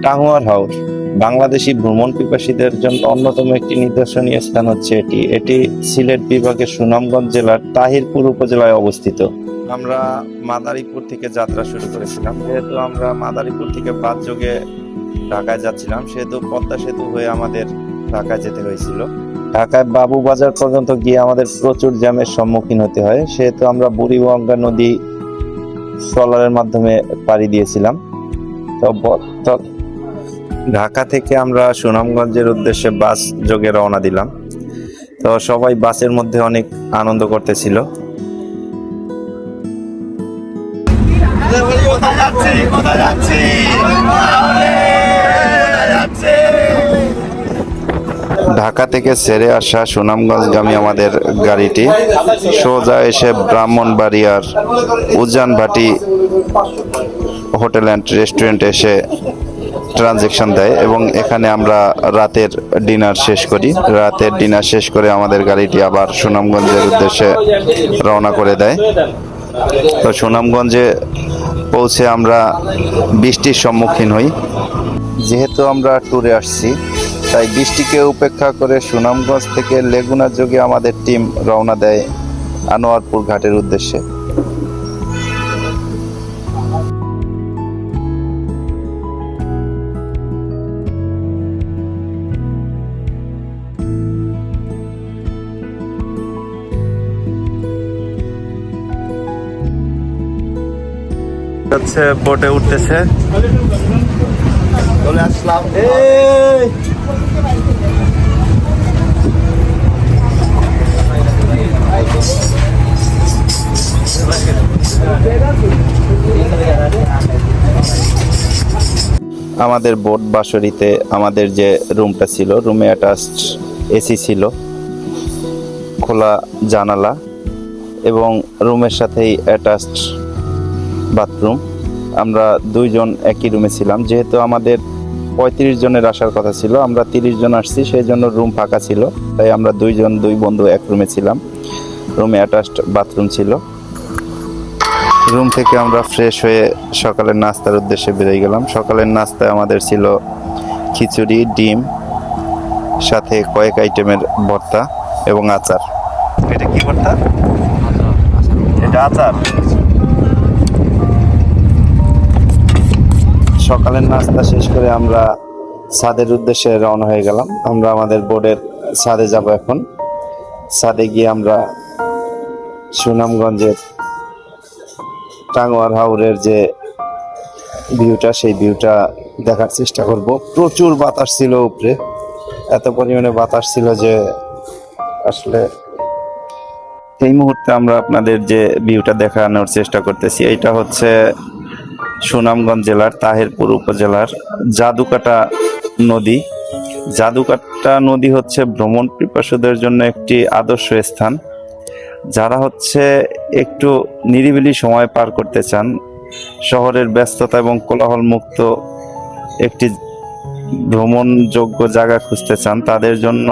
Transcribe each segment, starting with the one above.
টাঙ্গুয়ার হাওর বাংলাদেশি ভ্রমণ পিপাসীদের জন্য অন্যতম একটি নিদর্শনীয় স্থান হচ্ছে এটি। এটি সিলেট বিভাগের সুনামগঞ্জ জেলার তাহিরপুর উপজেলায় অবস্থিত। আমরা মাদারীপুর থেকে যাত্রা শুরু করেছিলাম। যেহেতু আমরা মাদারীপুর থেকে বাস যোগে ঢাকায় যাচ্ছিলাম, সেহেতু পদ্মা সেতু হয়ে আমাদের ঢাকায় যেতে হয়েছিল। ঢাকায় বাবুবাজার পর্যন্ত গিয়ে আমাদের প্রচুর জ্যামের সম্মুখীন হতে হয়, সেহেতু আমরা বুড়িগঙ্গা নদী ট্রলারের মাধ্যমে পাড়ি দিয়েছিলাম। তো ঢাকা থেকে আমরা সুনামগঞ্জের উদ্দেশ্যে বাস যোগে রওনা দিলাম। তো সবাই বাসের মধ্যে অনেক আনন্দ করতেছিল। ঢাকা থেকে ছেড়ে আসা সুনামগঞ্জগামী আমাদের গাড়িটি সোজা এসে ব্রাহ্মণবাড়িয়ার উজানভাটি হোটেল অ্যান্ড রেস্টুরেন্টে এসে ট্রানজেকশন দেয় এবং এখানে আমরা রাতের ডিনার শেষ করি। রাতের ডিনার শেষ করে আমাদের গাড়িটি আবার সুনামগঞ্জের উদ্দেশ্যে রওনা করে দেয়। তো সুনামগঞ্জে পৌঁছে আমরা বৃষ্টির সম্মুখীন হই। যেহেতু আমরা ট্যুরে আসছি, তাই বৃষ্টিকে উপেক্ষা করে সুনামগঞ্জ থেকে লেগুনা যোগে আমাদের টিম রওনা দেয় আনোয়ারপুর ঘাটের উদ্দেশ্যে। বোটে উঠতেছে, চলে আসলাম। আমাদের বোট বাসরিতে আমাদের যে রুমটা ছিল, রুমে অ্যাটাচড এসি ছিল, খোলা জানালা এবং রুমের সাথেই অ্যাটাচড বাথরুম। আমরা দুইজন একই রুমে ছিলাম। যেহেতু আমাদের 35 জনের আসার কথা ছিল, আমরা 30 জন আসছি, সেই জন্য রুম ফাঁকা ছিল, তাই আমরা দুই বন্ধু এক রুমে ছিলাম। রুমে অ্যাটাচড বাথরুম ছিল। রুম থেকে আমরা ফ্রেশ হয়ে সকালের নাস্তার উদ্দেশ্যে বেরিয়ে গেলাম। সকালের নাস্তায় আমাদের ছিল খিচুড়ি, ডিম, সাথে কয়েক আইটেমের ভর্তা এবং আচার। এটা কি ভর্তা? এটা আচার। সকালের নাস্তা শেষ করে আমরা ছাদের উদ্দেশ্যে রওনা হয়ে গেলাম। আমরা আমাদের বোর্ডের ছাদে যাব এখন। ছাদে গিয়ে আমরা সুনামগঞ্জের টাঙ্গুয়ার হাওরের যে ভিউটা, সেই ভিউটা দেখার চেষ্টা করব। প্রচুর বাতাস ছিল উপরে, এত পরিমাণে বাতাস ছিল যে আসলে এই মুহূর্তে আমরা আপনাদের যে ভিউটা দেখানোর চেষ্টা করতেছি, এইটা হচ্ছে সুনামগঞ্জ জেলার তাহিরপুর উপজেলার জাদুকাটা নদী। জাদুকাটা নদী হচ্ছে ভ্রমণ পিপাসুদের জন্য একটি আদর্শ স্থান। যারা হচ্ছে একটু নিরিবিলি সময় পার করতে চান, শহরের ব্যস্ততা এবং কোলাহল মুক্ত একটি ভ্রমণযোগ্য জায়গা খুঁজতে চান, তাদের জন্য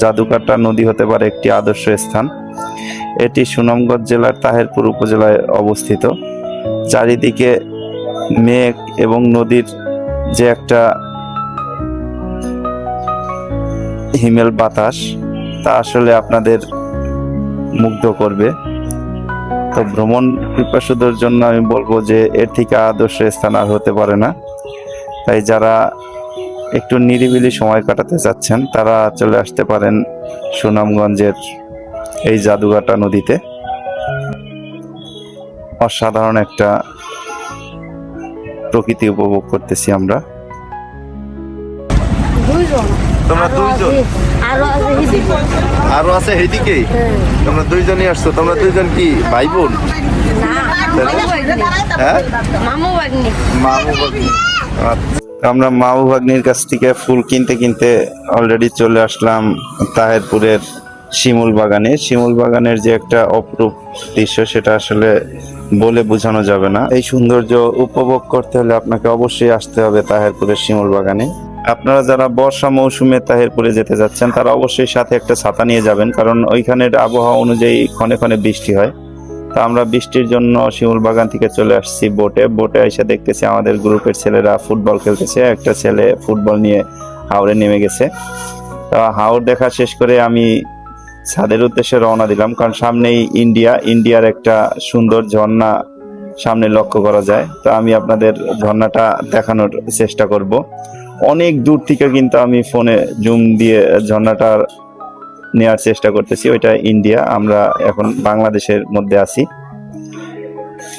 জাদুকাটা নদী হতে পারে একটি আদর্শ স্থান। এটি সুনামগঞ্জ জেলার তাহিরপুর উপজেলায় অবস্থিত। চারিদিকে মেঘ এবং নদীর যে একটা হিমেল বাতাস, তা আসলে আপনাদের মুগ্ধ করবে। তো ভ্রমণ পিপাসুদের জন্য আমি বলবো যে এর থেকে আদর্শ স্থান আর হতে পারে না। তাই যারা একটু নিরিবিলি সময় কাটাতে চাচ্ছেন, তারা চলে আসতে পারেন সুনামগঞ্জের এই জাদুকাটা নদীতে। অসাধারণ একটা প্রকৃতি উপভোগ করতেছি আমরা। তোমরা দুইজন, আরো আছে এদিকে? তোমরা দুইজনই আসছো? তোমরা দুইজন কি ভাই বোন? হ্যাঁ, মামু ভাগ্নি। আমরা মামু ভাগ্নির কাছ থেকে ফুল কিনতে কিনতে অলরেডি চলে আসলাম তাহিরপুরের শিমুল বাগানে। শিমুল বাগানের যে একটা অপরূপ দৃশ্য, সেটা আসলে বলে বোঝানো যাবে না। এই সৌন্দর্য উপভোগ করতে হলে আপনাকে অবশ্যই আসতে হবে তাহিরপুরের শিমুল বাগানে। আপনারা যারা বর্ষা মৌসুমে তাহিরপুরে যেতে যাচ্ছেন, তারা অবশ্যই সাথে একটা ছাতা নিয়ে যাবেন, কারণ ওইখানের আবহাওয়া অনুযায়ী ক্ষণে ক্ষণে বৃষ্টি হয়। তো আমরা বৃষ্টির জন্য শিমুল বাগান থেকে চলে আসছি বোটে এসে দেখতেছি আমাদের গ্রুপের ছেলেরা ফুটবল খেলতেছে। একটা ছেলে ফুটবল নিয়ে হাওরে নেমে গেছে। তো হাওর দেখা শেষ করে আমি ছাদের উদ্দেশ্যে রওনা দিলাম, কারণ সামনেই ইন্ডিয়ার একটা সুন্দর ঝর্ণা সামনে লক্ষ্য করা যায়। তো আমি আপনাদের ঝর্ণাটা দেখানোর চেষ্টা করব। অনেক দূর থেকে কিন্তু আমি ফোনে জুম দিয়ে ঝর্ণাটা নেওয়ার চেষ্টা করতেছি। ওইটা ইন্ডিয়া, আমরা এখন বাংলাদেশের মধ্যে আছি।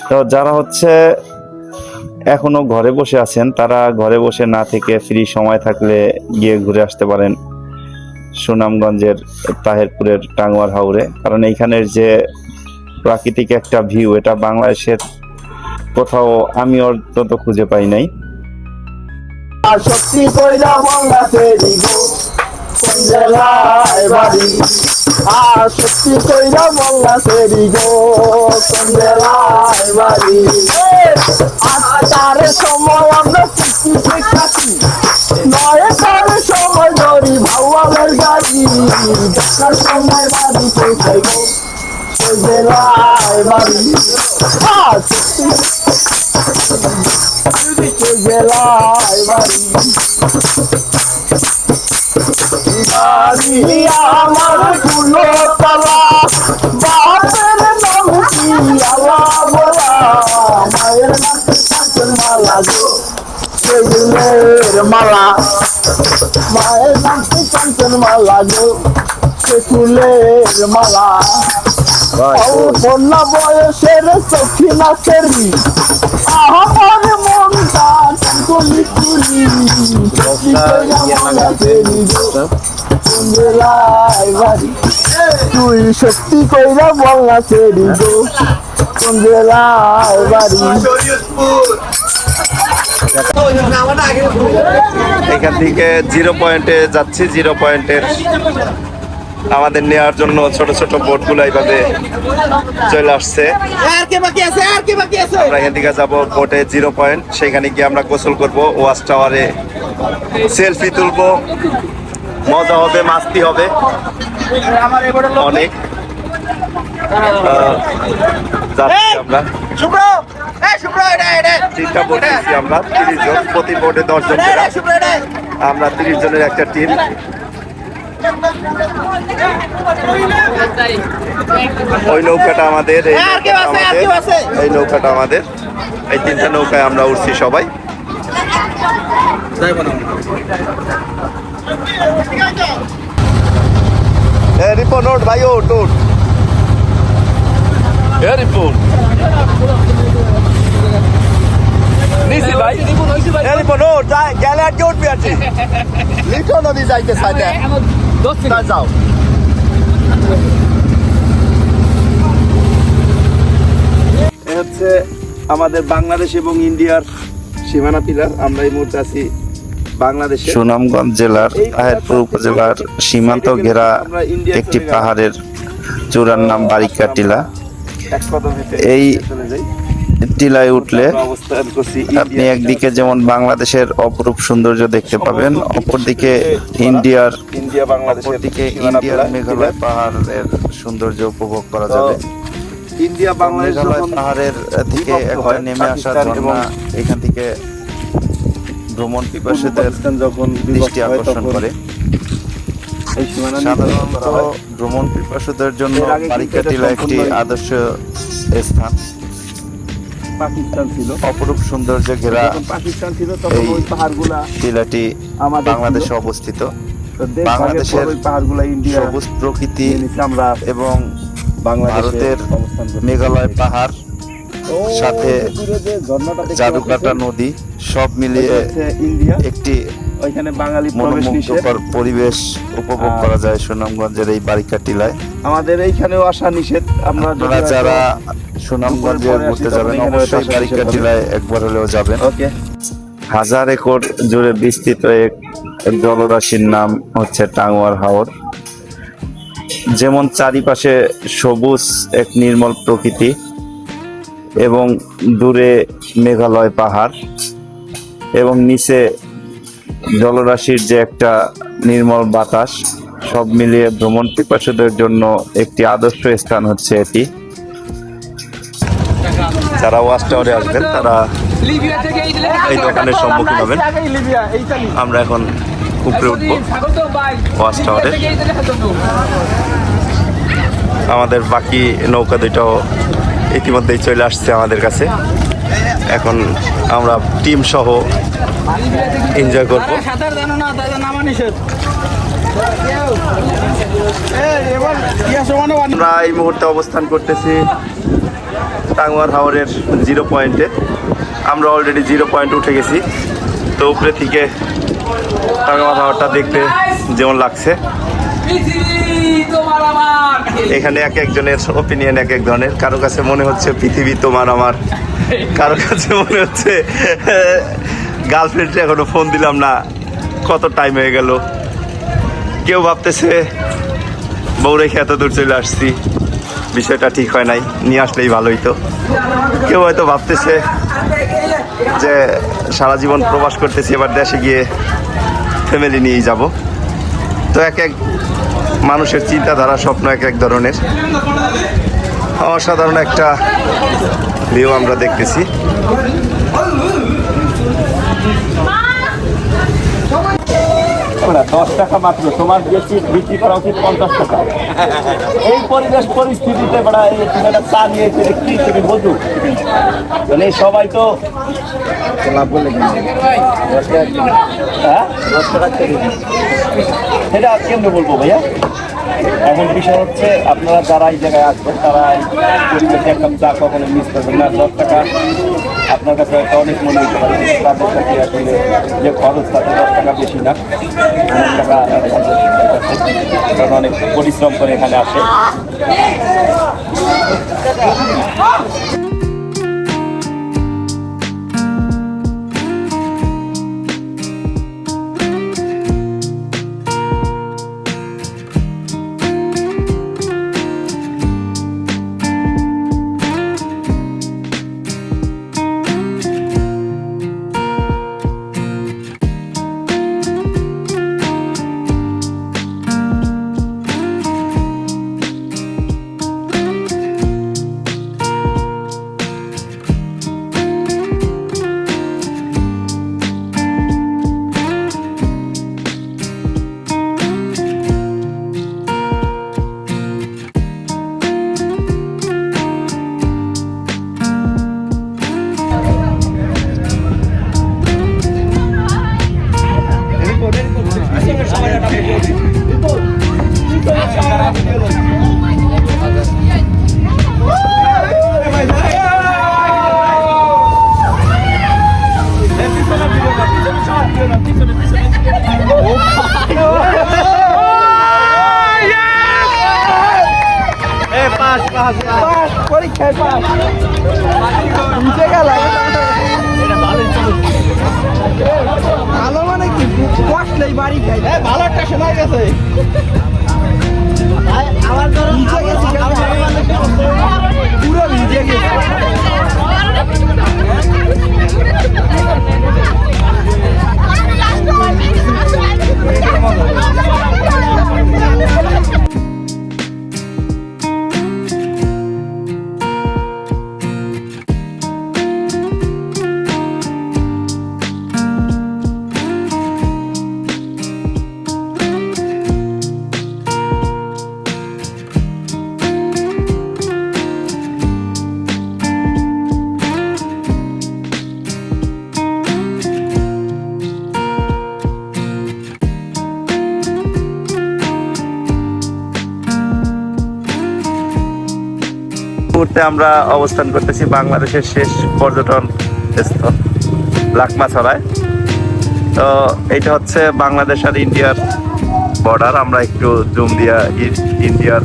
তো যারা হচ্ছে এখনো ঘরে বসে আছেন, তারা ঘরে বসে না থেকে ফ্রি সময় থাকলে গিয়ে ঘুরে আসতে পারেন সুনামগঞ্জের তাহেরপুরের টাঙ্গুয়ার হাওরে, কারণ এইখানের যে প্রাকৃতিক একটা ভিউ, এটা বাংলাদেশের কোথাও আমি অন্তত খুঁজে পাই নাই। আর সত্যি কইরা বাংলা ফেরি গো কোন জেলায় বাড়ি, আর সত্যি কইরা বাংলা ফেরি গো কোন জেলায় বাড়ি। আটার সময় আমরা সত্যি কাটি, নয়টার সময় ধরি ভাওয়ালের গাড়ি, দশটার সময় বাড়ি পৌঁছাই গো কোন জেলায় বাড়ি। আর সত্যি জেলায় বাড়ি, বাড়ি আমার কুলতলা, বাপের নাম কি আল্লাহ বলা, মায়ের নামে কাঁচের মালা গো সেগুলের মালা, মায়ের নামে কাঁচের মালা গো সেগুলের মালা। কন্যা বয়সের সখী নাচেরি, আমার মনটা কলি তুলি, তুই সত্যি কইরা বল না সেরি গো কোন জেলায় বাড়ি। এখান থেকে 0 পয়েন্টে যাচ্ছি। 0 পয়েন্টের আমাদের নেওয়ার জন্য ছোট ছোট বোটগুলো এইভাবে চলে আসছে। আমরা এখান থেকে যাবো বোটে 0 পয়েন্ট, সেখানে গিয়ে আমরা গোসল করবো, ওয়াচ টাওয়ারে সেলফি তুলবো, মজা হবে, মাস্তি হবে অনেক। যাচ্ছি আমরা 3টা বোট নিয়েছি আমরা, 30 জন, প্রতি বোটে 10 জন করে। আমরা 30 জনের একটা টিম। ওই নৌকাটা আমাদের, এই নৌকাটা আমাদের, এই 3টা নৌকায় আমরা উঠছি সবাই। রিপোর্ট নোট ভাই, ও টোট রিপোর্ট নিছি ভাই, রিপোর্ট নোট যাই গেলে আর কি উঠবি আছি লিখো নদী যাইতে সাইতে যাও। এ হচ্ছে আমাদের বাংলাদেশ এবং ইন্ডিয়ার সীমানা পিলার। আমরা এই মুহূর্তে আছি বাংলাদেশে সুনামগঞ্জ জেলার তাহেরপুর উপজেলার সীমান্ত ঘেরা একটি পাহাড়ের চূড়ার নাম বারিকা টিলা। এই টিলায় উঠলে আপনি একদিকে যেমন বাংলাদেশের অপরূপ সৌন্দর্য দেখতে পাবেন, অপরদিকে ইন্ডিয়ার মেঘালয় পাহাড়ের সৌন্দর্য উপভোগ করা যাবে। ইন্ডিয়া বাংলাদেশ পাহাড়ের থেকে একটা নেমে আসা ঝর্ণা এখান থেকে ভ্রমণ পিপাসুদের দৃষ্টি আকর্ষণ করে। সাধারণত ভ্রমণ পিপাসুদের জন্য বারিকা টিলা একটি আদর্শ স্থান। পাকিস্তান ছিল, অপরূপ সৌন্দর্য ঘেরা পাকিস্তান ছিল তখন ওই পাহাড়গুলা টিলাটি বাংলাদেশে অবস্থিত। বাংলাদেশের পাহাড়গুলা ইন্ডিয়া সবুজ প্রকৃতি আমরা এবং ভারতের মেঘালয় পাহাড়, সাথে জাদুকাটা নদী, সব মিলিয়ে একটি ওইখানে বাঙালি মনোমুগ্ধকর পরিবেশ উপভোগ করা যায় সুনামগঞ্জের এই বারিকা টিলায়। আমাদের এইখানেও আসা নিষেধ। আপনারা যারা সুনামগঞ্জে ঘুরতে যাবেন অবশ্যই বারিকা টিলায় একবার হলেও যাবেন। হাজার একর জুড়ে বিস্তৃত এক জলরাশির নাম হচ্ছে টাঙ্গুয়ার হাওর। যেমন চারিপাশে সবুজ এক নির্মল প্রকৃতি এবং দূরে মেঘালয় পাহাড় এবং নিচে জলরাশির যে একটা নির্মল বাতাস, সব মিলিয়ে ভ্রমণ পিপাসুদের জন্য একটি আদর্শ স্থান হচ্ছে এটি। যারা ওয়াচ টাওয়ারে আসবেন তারা এই দোকানের সম্মুখীন হবেন। আমরা এখন উপরে উঠবো ওয়াচ টাওয়ারে। আমাদের বাকি নৌকা দুইটাও ইতিমধ্যেই চলে আসছে আমাদের কাছে। এখন আমরা টিম সহ এনজয় করবো। আমরা এই মুহূর্তে অবস্থান করতেছি টাঙ্গুয়ার হাওরের 0 পয়েন্টে। আমরা অলরেডি 0 পয়েন্ট উঠে গেছি। তো উপরে থেকে টাঙ্গুয়ার হাওরটা দেখতে যেমন লাগছে, এখানে এক একজনের ওপিনিয়ন এক এক ধরনের। কারো কাছে মনে হচ্ছে পৃথিবী তোমার আমার, কারো কাছে মনে হচ্ছে গার্লফ্রেন্ডে এখনো ফোন দিলাম না, কত টাইম হয়ে গেল। কেউ ভাবতেছে বউ রেখে এত দূর চলে আসছি, বিষয়টা ঠিক হয় নাই, নিয়ে আসলেই ভালো হইতো। কেউ হয়তো ভাবতেছে যে সারা জীবন প্রবাস করতেছি, এবার দেশে গিয়ে ফ্যামিলি নিয়েই যাব। তো এক এক মানুষের চিন্তাধারা, স্বপ্ন এক এক ধরনের। অসাধারণ একটা ভিউ আমরা দেখতেছি। না 10 টাকা মাত্র, তোমার বেশি বিক্রি করা উচিত 50 টাকা। এই পরিবেশ পরিস্থিতিতে বড় তুমি একটা চা নিয়ে এসে কি তুমি বলছো, মানে সবাই তো লাভ বলে হ্যাঁ 10 টাকা সেটা কেমনে বলবো ভাইয়া। এখন বিষয় হচ্ছে আপনারা যারা এই জায়গায় আসবেন তারা এই পরিবেশে একটা চা কখনো মিস করবেন না। 10 টাকা আপনার কাছে একটা অনেক মনে হতে পারে, তাদের কাছে আসলে যে খরচ তাতে 10 টাকা বেশি না, অনেক টাকা, কারণ অনেক পরিশ্রম করে এখানে আসে। পরীক্ষায় পাস নিচে গেল ভালো, মানে কি বসলেই বাড়ি খাই। ভালো একটা শোনা গেছে আমার নিচে গেছি, পুরো ভিজে গেছে। মুহূর্তে আমরা অবস্থান করতেছি বাংলাদেশের শেষ পর্যটন স্থল লাকমাছড়ায়। তো এটা হচ্ছে বাংলাদেশ আর ইন্ডিয়ার বর্ডার। আমরা একটু জুম দিয়া ইন্ডিয়ার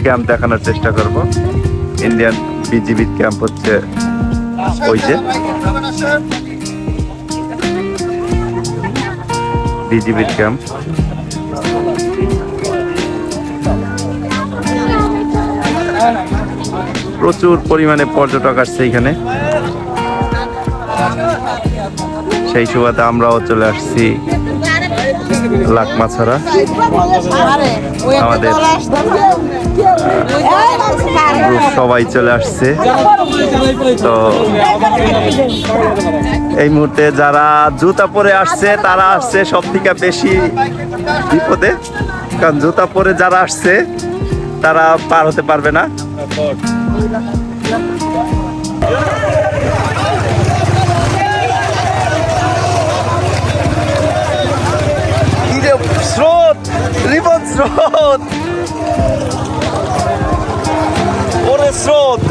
ক্যাম্প দেখানোর চেষ্টা করব। ইন্ডিয়ান বিজিবির ক্যাম্প হচ্ছে ওই যে বিজিবির ক্যাম্প। প্রচুর পরিমাণে পর্যটক আসছে এখানে, সেই সুবাদে আমরাও চলে আসছি লাকমাছড়া। আমাদের গ্রুপ সবাই চলে আসছে। তো এই মুহূর্তে যারা জুতা পরে আসছে তারা আসছে সব থেকে বেশি বিপদে, কারণ জুতা পরে যারা আসছে তারা পার হতে পারবে না। স্রোত, রিবন স্রোত, ওরে স্রোত।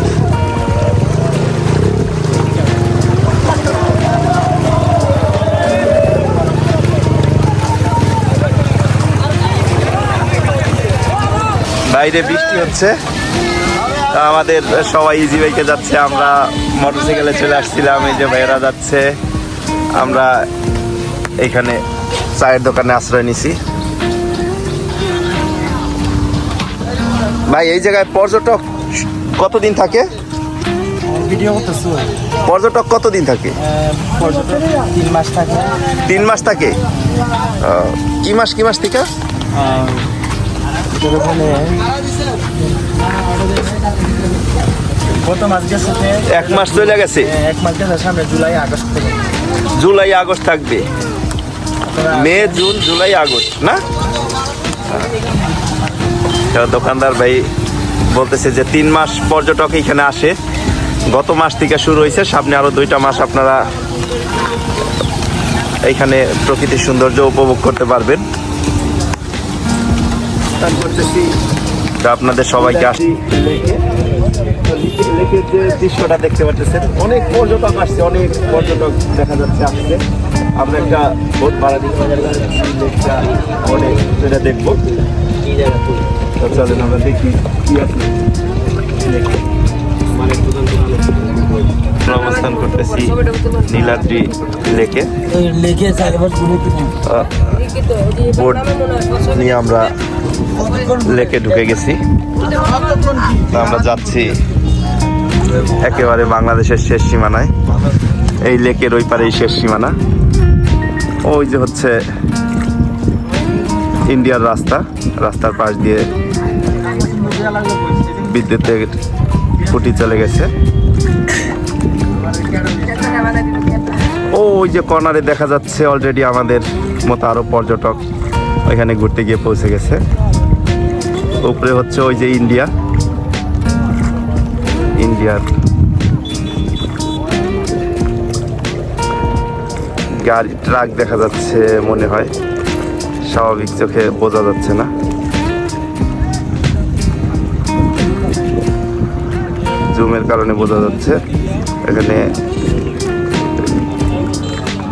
বাইরে বৃষ্টি হচ্ছে, তা আমাদের সবাই ইজি বাইকে যাচ্ছে, আমরা মোটরসাইকেলে চলে আসছিলাম। এই যে ভাইয়েরা যাচ্ছে, আমরা এখানে চায়ের দোকানে আশ্রয় নিছি। ভাই এই জায়গায় পর্যটক কতদিন থাকে? ভিডিও করতেছো? পর্যটক কতদিন থাকে? পর্যটক 3 মাস থাকে। 3 মাস থাকে? কি মাস থেকে? গত মাস গেছে, 1 মাস চলে গেছে। 1 মাস গেছে, সামনে জুলাই আগস্ট থেকে। জুলাই আগস্ট থাকবে, মে জুন জুলাই আগস্ট না? দোকানদার ভাই বলতেছে যে 3 মাস পর্যটক এখানে আসে, গত মাস থেকে শুরু হয়েছে, সামনে আরো 2টা মাস আপনারা এইখানে প্রকৃতির সৌন্দর্য উপভোগ করতে পারবেন। তা আপনাদের সবাইকে আসি লেকের যে দৃশ্যটা দেখতে পাচ্ছেন, অনেক পর্যটক আসছে, অনেক পর্যটক দেখা যাচ্ছে আসছে। আমরা একটা বোট ভাড়া দিচ্ছি, লেকটা অনেক সেটা দেখবো। তো চলেন আমরা দেখি কি আছে। আমরা অবস্থান করতেছি নীলাদ্রি লেকে। লেগে চারবার ঘুরে বোট নিয়ে আমরা লেকে ঢুকে গেছি। তো আমরা যাচ্ছি একেবারে বাংলাদেশের শেষ সীমানায়, এই লেকের ওই পারেই শেষ সীমানা। ওই যে হচ্ছে ইন্ডিয়ার রাস্তা, রাস্তার পাশ দিয়ে বিদ্যুতের খুঁটি চলে গেছে। ওই যে কর্নারে দেখা যাচ্ছে অলরেডি আমাদের মতো আরো পর্যটক ওইখানে ঘুরতে গিয়ে পৌঁছে গেছে। উপরে হচ্ছে ওই যে ইন্ডিয়ার গাড়ি, ট্রাক দেখা যাচ্ছে মনে হয়, স্বাভাবিক চোখে বোঝা যাচ্ছে না। জুমের কারণে বোঝা যাচ্ছে। এখানে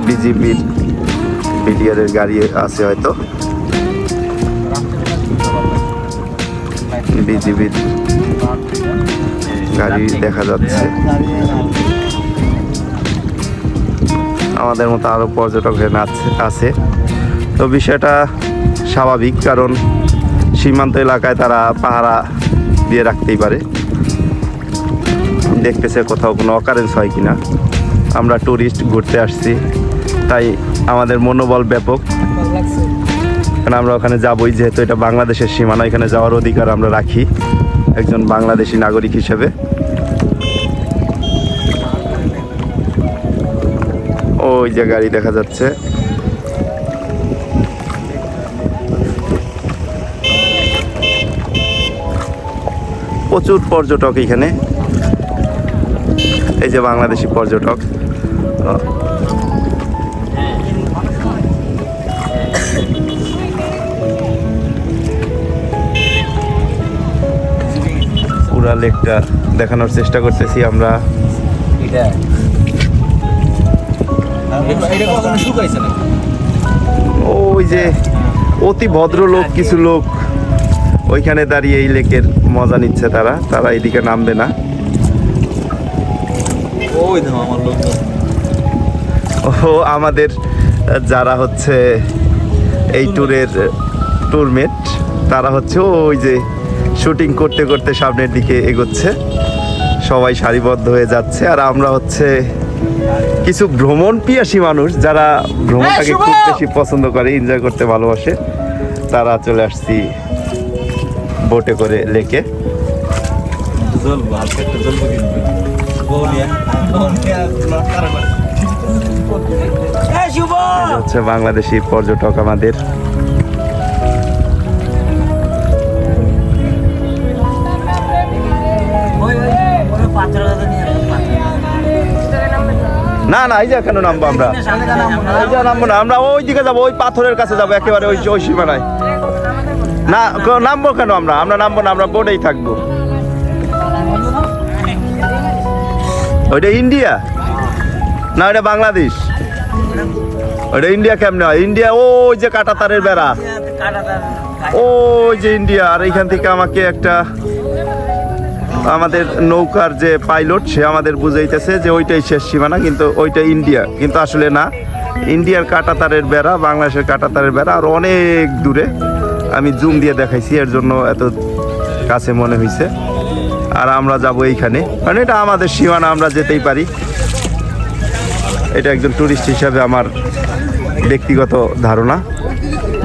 বিজিবির বিডিআরের গাড়ি আছে, হয়তো বিজিবির গাড়ি দেখা যাচ্ছে। আমাদের মতো আরো পর্যটক আছে। তো বিষয়টা স্বাভাবিক, কারণ সীমান্ত এলাকায় তারা পাহারা দিয়ে রাখতেই পারে, দেখতেছে কোথাও কোনো অকারেন্স হয় কিনা। আমরা ট্যুরিস্ট ঘুরতে আসছি, তাই আমাদের মনোবল ব্যাপক, কারণ আমরা ওখানে যাবোই, যেহেতু এটা বাংলাদেশের সীমানা, এখানে যাওয়ার অধিকার আমরা রাখি একজন বাংলাদেশি নাগরিক হিসেবে। ওই যে গাড়ি দেখা যাচ্ছে। প্রচুর পর্যটক এখানে, এই যে বাংলাদেশি পর্যটক। পুরা লেকটা দেখানোর চেষ্টা করতেছি আমরা। ওই যে অতি ভদ্রলোক কিছু লোক ওইখানে দাঁড়িয়ে এই লেকের মজা নিচ্ছে, তারা এদিকে নামবে না। ও আমাদের যারা হচ্ছে এই ট্যুরের ট্যুরমেট, তারা হচ্ছে ওই যে শুটিং করতে করতে সামনের দিকে এগোচ্ছে, সবাই সারিবদ্ধ হয়ে যাচ্ছে। আর আমরা হচ্ছে কিছু ভ্রমণ পিয়াসী মানুষ, যারা ভ্রমণটাকে খুব বেশি পছন্দ করে, এনজয় করতে ভালোবাসে, তারা চলে আসছি বোটে করে লেকে। এটা হচ্ছে বাংলাদেশি পর্যটক আমাদের। না না, এই যে কেন নামবো আমরা? এই যে নামবো না, আমরা ওই দিকে যাবো, ওই পাথরের কাছে যাবো, একেবারে ওই ওই সীমানায়। না নামবো কেন আমরা? আমরা নামবো না, আমরা বোটেই থাকবো। ওইটা ইন্ডিয়া না, ওইটা বাংলাদেশ? ওইটা ইন্ডিয়া কেমনে হয়? ইন্ডিয়া ওই যে কাঁটা তারের বেড়া, ওই যে ইন্ডিয়া। আর এইখান থেকে আমাকে একটা আমাদের নৌকার যে পাইলট সে আমাদের বুঝাইতেছে যে ওইটাই শেষ সীমানা, কিন্তু ওইটা ইন্ডিয়া, কিন্তু আসলে না। ইন্ডিয়ার কাঁটাতারের বেড়া, বাংলাদেশের কাঁটাতারের বেড়া আর অনেক দূরে। আমি জুম দিয়ে দেখাইছি, এর জন্য এত কাছে মনে হয়েছে। আর আমরা যাব এইখানে, কারণ এটা আমাদের সীমানা, আমরা যেতেই পারি। এটা একজন টুরিস্ট হিসাবে আমার ব্যক্তিগত ধারণা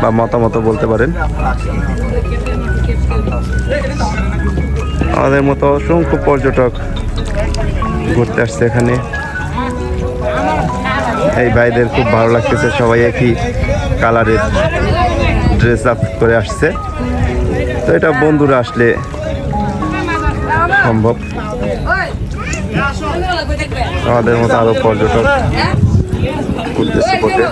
বা মতামত বলতে পারেন। আমাদের মতো অসংখ্য পর্যটক ঘুরতে আসছে এখানে। এই ভাইদের খুব ভালো লাগতেছে, সবাই একই কালারের ড্রেস আপ করে আসছে। তো এটা বন্ধুরা আসলে সম্ভব। আমাদের মতো আরো পর্যটক ঘুরতেছে বোটে।